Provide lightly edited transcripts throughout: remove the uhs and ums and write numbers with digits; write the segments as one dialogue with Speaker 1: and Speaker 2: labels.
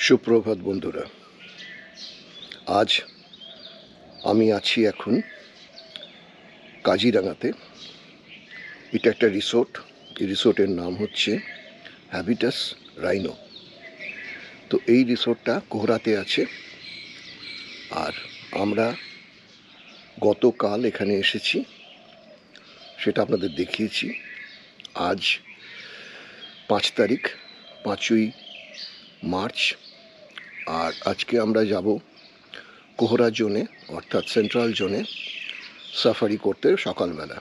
Speaker 1: সুপ্রভাত বন্ধুরা। আজ আমি আছি এখন কাজিরাঙাতে। এটা একটা রিসোর্ট। এই রিসোর্টের নাম হচ্ছে হ্যাবিটাস রাইনো। তো এই রিসোর্টটা কোহরাতে আছে। আর আমরা গতকাল এখানে এসেছি, সেটা আপনাদের দেখিয়েছি। আজ 5 তারিখ, 5ই মার্চ। আর আজকে আমরা যাব কোহরা জোনে, অর্থাৎ সেন্ট্রাল জোনে সাফারি করতে সকালবেলা।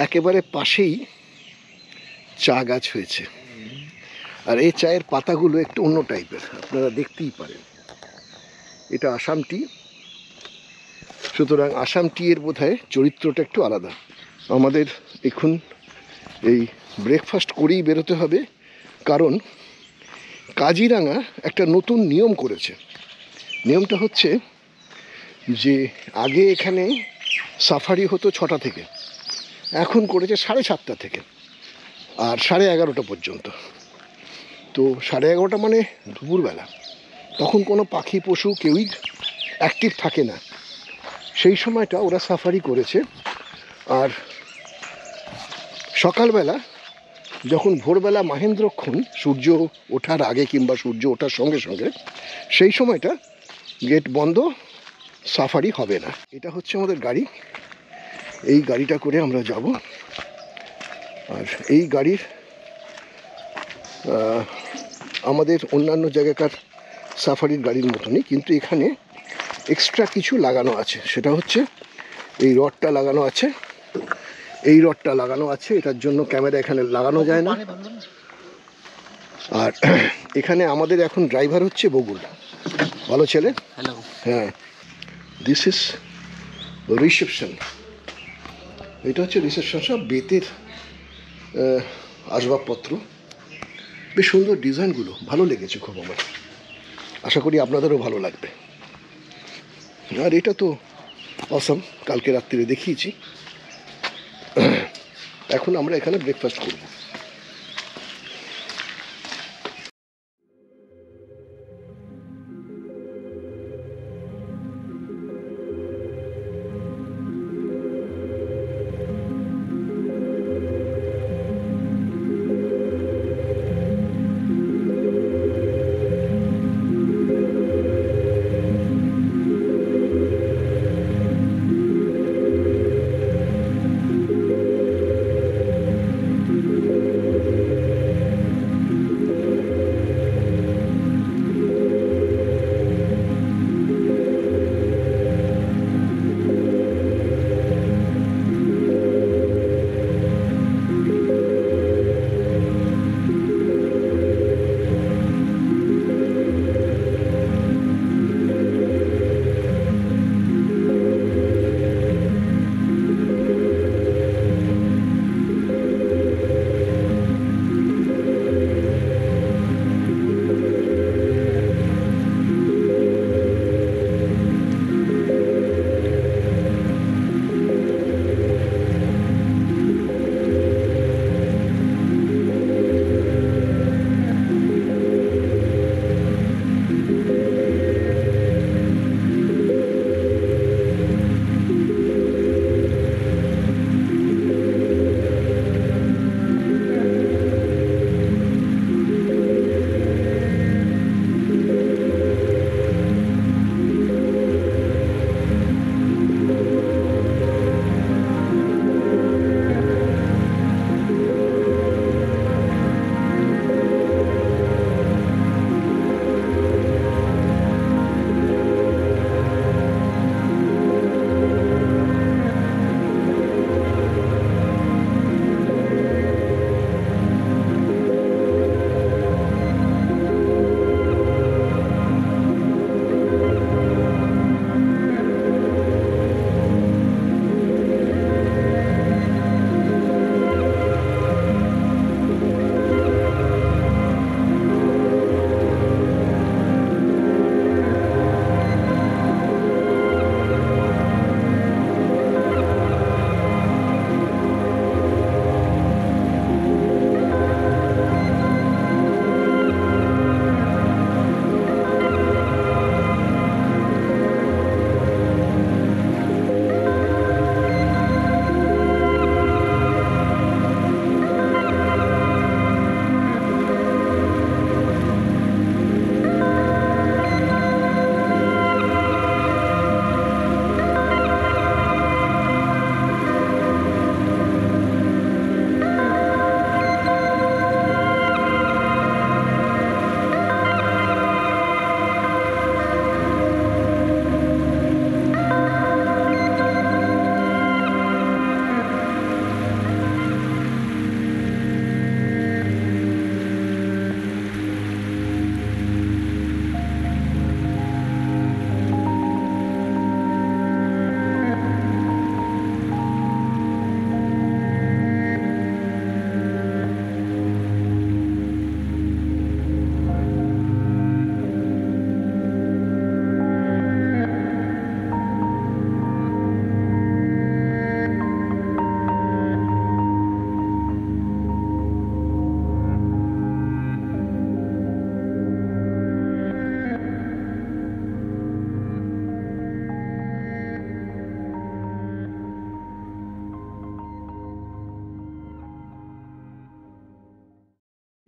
Speaker 1: একেবারে পাশেই চা গাছ হয়েছে, আর এই চায়ের পাতাগুলো একটু অন্য টাইপের, আপনারা দেখতেই পারেন। এটা আসাম টি, সুতরাং আসাম টি এর বোধহয় চরিত্রটা একটু আলাদা। আমাদের এখন এই ব্রেকফাস্ট করেই বেরোতে হবে, কারণ কাজিরাঙা একটা নতুন নিয়ম করেছে। নিয়মটা হচ্ছে যে আগে এখানে সাফারি হতো 6টা থেকে, এখন করেছে 7:30 থেকে আর 11:30 পর্যন্ত। তো 11:30 মানে দুপুরবেলা, তখন কোনো পাখি পশু কেউই অ্যাক্টিভ থাকে না। সেই সময়টা ওরা সাফারি করেছে। আর সকালবেলা যখন ভোরবেলা মাহেন্দ্রক্ষণ, সূর্য ওঠার আগে কিংবা সূর্য ওঠার সঙ্গে সঙ্গে, সেই সময়টা গেট বন্ধ, সাফারি হবে না। এটা হচ্ছে আমাদের গাড়ি। এই গাড়িটা করে আমরা যাব। আর এই গাড়ির আমাদের অন্যান্য জায়গাকার সাফারির গাড়ির মতনই, কিন্তু এখানে এক্সট্রা কিছু লাগানো আছে। সেটা হচ্ছে এই রডটা লাগানো আছে, এই রডটা লাগানো আছে। এটার জন্য ক্যামেরা এখানে লাগানো যায় না। আর এখানে আমাদের এখন ড্রাইভার হচ্ছে বকুল, ভালো ছেলে। হ্যাঁ, দিস ইজ রিসেপশন। এটা হচ্ছে রিসেপশন, সব বেতের আসবাবপত্র, বেশ সুন্দর ডিজাইনগুলো, ভালো লেগেছে খুব আমার। আশা করি আপনাদেরও ভালো লাগবে। আর এটা তো অসাম, কালকে রাত্রিরে দেখিয়েছি। এখন আমরা এখানে ব্রেকফাস্ট করব।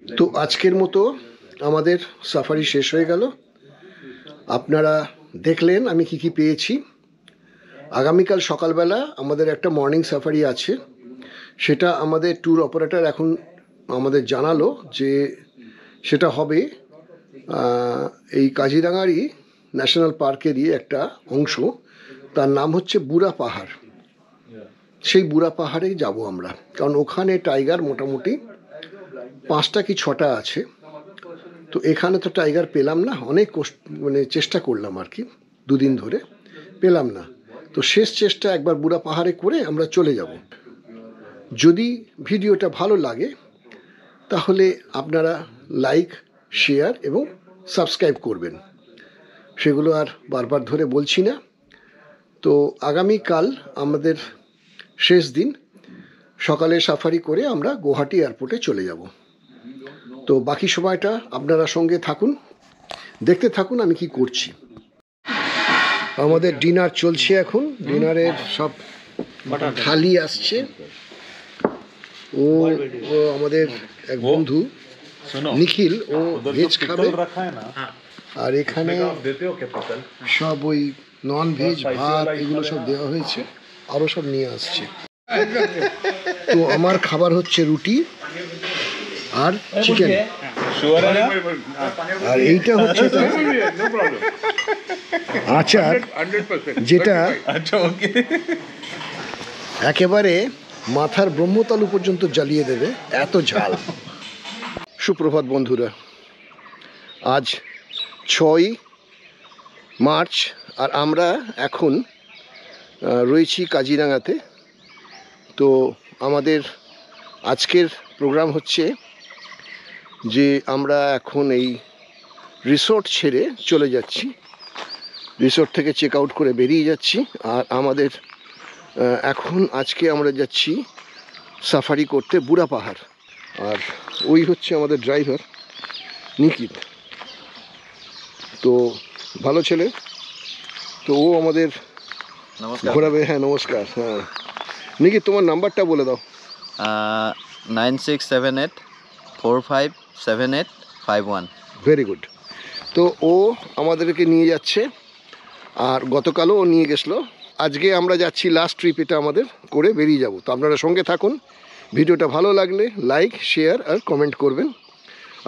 Speaker 1: তো আজকের মতো আমাদের সাফারি শেষ হয়ে গেল। আপনারা দেখলেন আমি কি কি পেয়েছি। আগামীকাল সকালবেলা আমাদের একটা মর্নিং সাফারি আছে, সেটা আমাদের ট্যুর অপারেটর এখন আমাদের জানালো যে সেটা হবে এই কাজিরাঙারই ন্যাশনাল পার্কেরই একটা অংশ, তার নাম হচ্ছে বুড়া পাহাড়। সেই বুড়া পাহাড়ে যাব আমরা, কারণ ওখানে টাইগার মোটামুটি 5টা কি 6টা আছে। তো এখানে তো টাইগার পেলাম না, অনেক মানে চেষ্টা করলাম আর কি, 2 দিন ধরে পেলাম না। তো শেষ চেষ্টা একবার বুড়া পাহাড়ে করে আমরা চলে যাব। যদি ভিডিওটা ভালো লাগে তাহলে আপনারা লাইক, শেয়ার এবং সাবস্ক্রাইব করবেন, সেগুলো আর বারবার ধরে বলছি না। তো আগামীকাল আমাদের শেষ দিন, সকালে সাফারি করে আমরা গুয়াহাটি এয়ারপোর্টে চলে যাব। তো বাকি সময়টা আপনারা সঙ্গে থাকুন, দেখতে থাকুন আমি কি করছি। আমাদের ডিনার চলছে এখন, ডিনারের সব থালি আসছে। ও আমাদের এক বন্ধু নিখিল, ও ভেজ খাবে, আর এখানে সব ওই নন ভেজ ভাত এগুলো সব দেওয়া হয়েছে, আরও সব নিয়ে আসছে। তো আমার খাবার হচ্ছে রুটি আর চিকেন, আর এইটা হচ্ছে আচার, যেটা একেবারে মাথার ব্রহ্মতালু পর্যন্ত জ্বালিয়ে দেবে, এত ঝাল। সুপ্রভাত বন্ধুরা, আজ 6ই মার্চ আর আমরা এখন রয়েছি কাজিরাঙাতে। তো আমাদের আজকের প্রোগ্রাম হচ্ছে যে আমরা এখন এই রিসোর্ট ছেড়ে চলে যাচ্ছি, রিসোর্ট থেকে চেক আউট করে বেরিয়ে যাচ্ছি। আর আমাদের এখন আজকে আমরা যাচ্ছি সাফারি করতে বুড়া পাহাড়। আর ওই হচ্ছে আমাদের ড্রাইভার নিখিল, তো ভালো ছেলে। তো ও আমাদের ঘোরাবে। হ্যাঁ নমস্কার। হ্যাঁ নিখিল, তোমার নাম্বারটা বলে দাও।
Speaker 2: 9678457851।
Speaker 1: Very good. তো ও আমাদেরকে নিয়ে যাচ্ছে, আর গতকালও ও নিয়ে গেছিলো। আজকে আমরা যাচ্ছি লাস্ট ট্রিপ, এটা আমাদের করে বেরিয়ে যাব। তো আপনারা সঙ্গে থাকুন, ভিডিওটা ভালো লাগলে লাইক, শেয়ার আর কমেন্ট করবেন।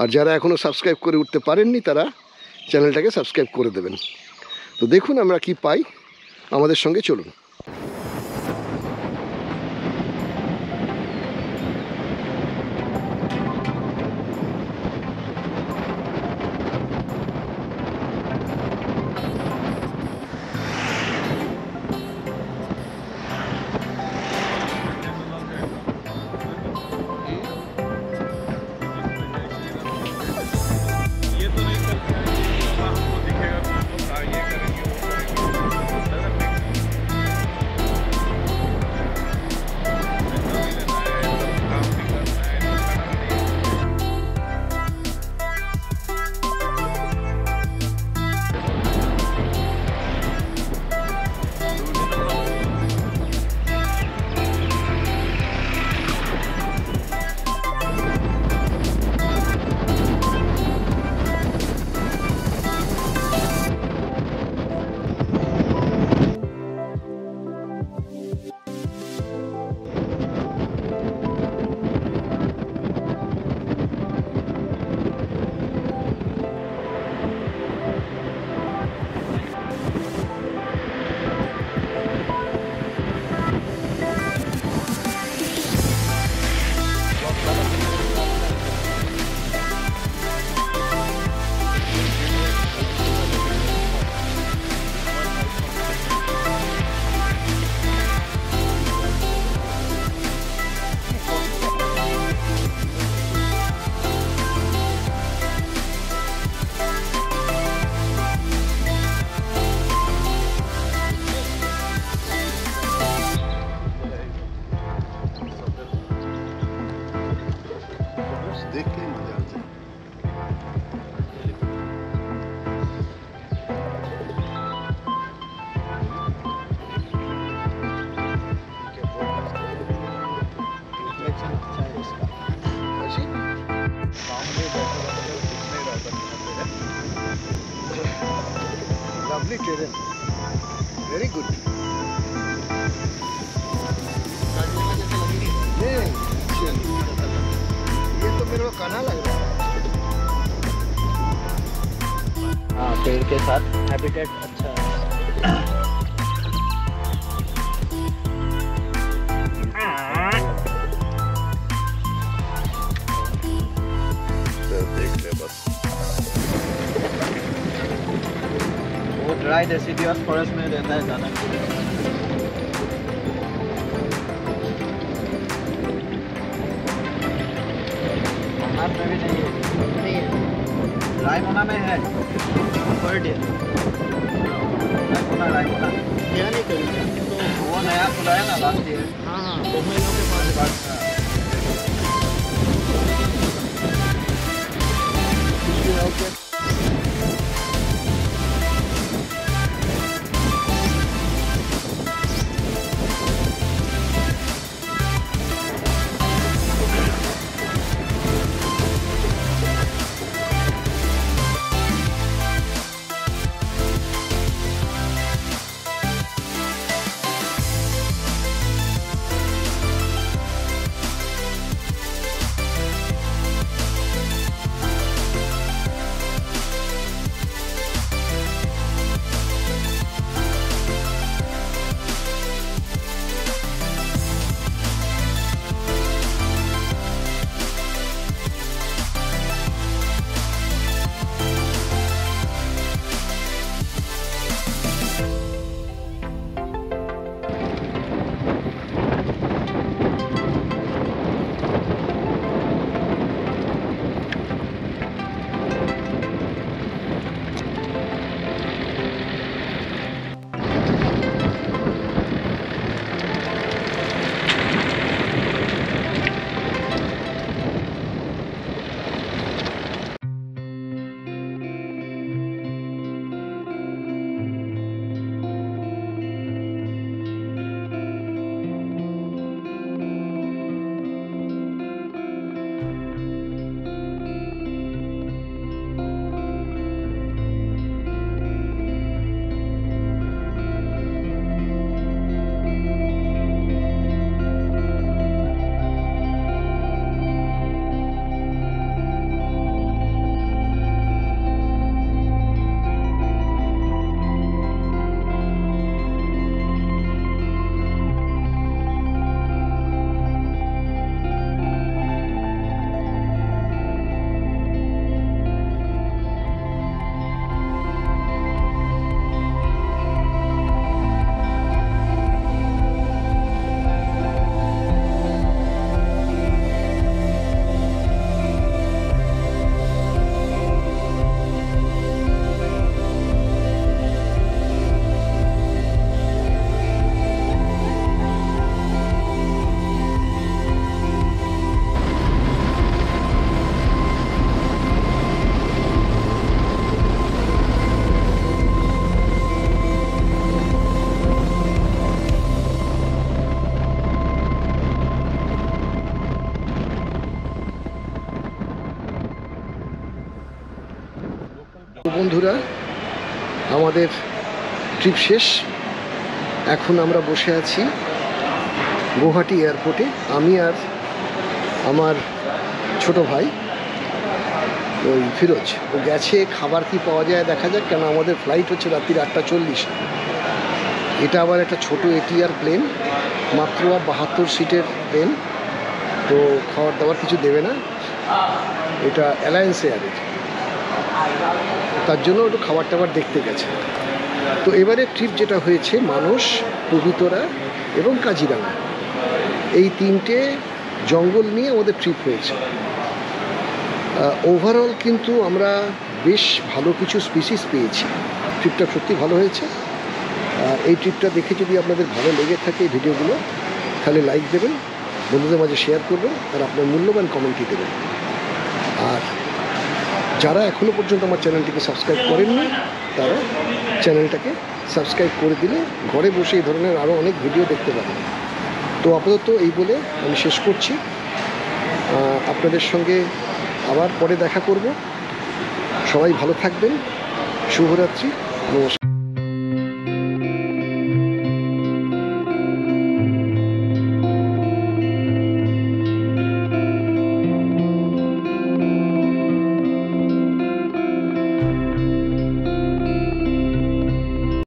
Speaker 1: আর যারা এখনও সাবস্ক্রাইব করে উঠতে পারেননি তারা চ্যানেলটাকে সাবস্ক্রাইব করে দেবেন। তো দেখুন আমরা কি পাই, আমাদের সঙ্গে চলুন। lovely terrain. Very good. नहीं, ये तो मेरे को कान्हा लग रहा है।
Speaker 2: हाँ, पेड़ के साथ हैबिटेट अच्छा है।
Speaker 1: देख ले बस।
Speaker 2: वो ड्राई डेसिडियस फॉरेस्ट में रहता है ज़्यादा। मोनार में भी नहीं है। रायमोना में है। Per day. रायमोना। क्या नहीं करेंगे? तो वो नया खुला है ना लास्ट ईयर। हाँ, 2 महीनों के बाद। Okay.
Speaker 1: বন্ধুরা, আমাদের ট্রিপ শেষ। এখন আমরা বসে আছি গুয়াহাটি এয়ারপোর্টে। আমি আর আমার ছোট ভাই ওই ফিরোজ, ও গেছে খাবার কি পাওয়া যায় দেখা যাক, কেন আমাদের ফ্লাইট হচ্ছে রাত্রি 8:40। এটা আবার একটা ছোট এটিআর প্লেন, মাত্র 72 সিটের প্লেন, তো খাবার দাবার কিছু দেবে না। এটা অ্যালায়েন্স এয়ারের, তার জন্য একটু খাবার টাবার দেখতে গেছে। তো এবারে ট্রিপ যেটা হয়েছে মানস, পবিতরা এবং কাজিরাঙা, এই 3টে জঙ্গল নিয়ে আমাদের ট্রিপ হয়েছে। ওভারঅল কিন্তু আমরা বেশ ভালো কিছু স্পিসিস পেয়েছি। ট্রিপটা সত্যি ভালো হয়েছে। এই ট্রিপটা দেখে যদি আপনাদের ভালো লেগে থাকে এই ভিডিওগুলো, তাহলে লাইক দেবেন, বন্ধুদের মাঝে শেয়ার করবেন, আর আপনার মূল্যবান কমেন্টই দেবেন। আর যারা এখনও পর্যন্ত আমার চ্যানেলটিকে সাবস্ক্রাইব করেননি, তারা চ্যানেলটাকে সাবস্ক্রাইব করে দিলে ঘরে বসে এই ধরনের আরও অনেক ভিডিও দেখতে পাবেন। তো আপাতত এই বলে আমি শেষ করছি। আপনাদের সঙ্গে আবার পরে দেখা করব। সবাই ভালো থাকবেন। শুভরাত্রি, নমস্কার।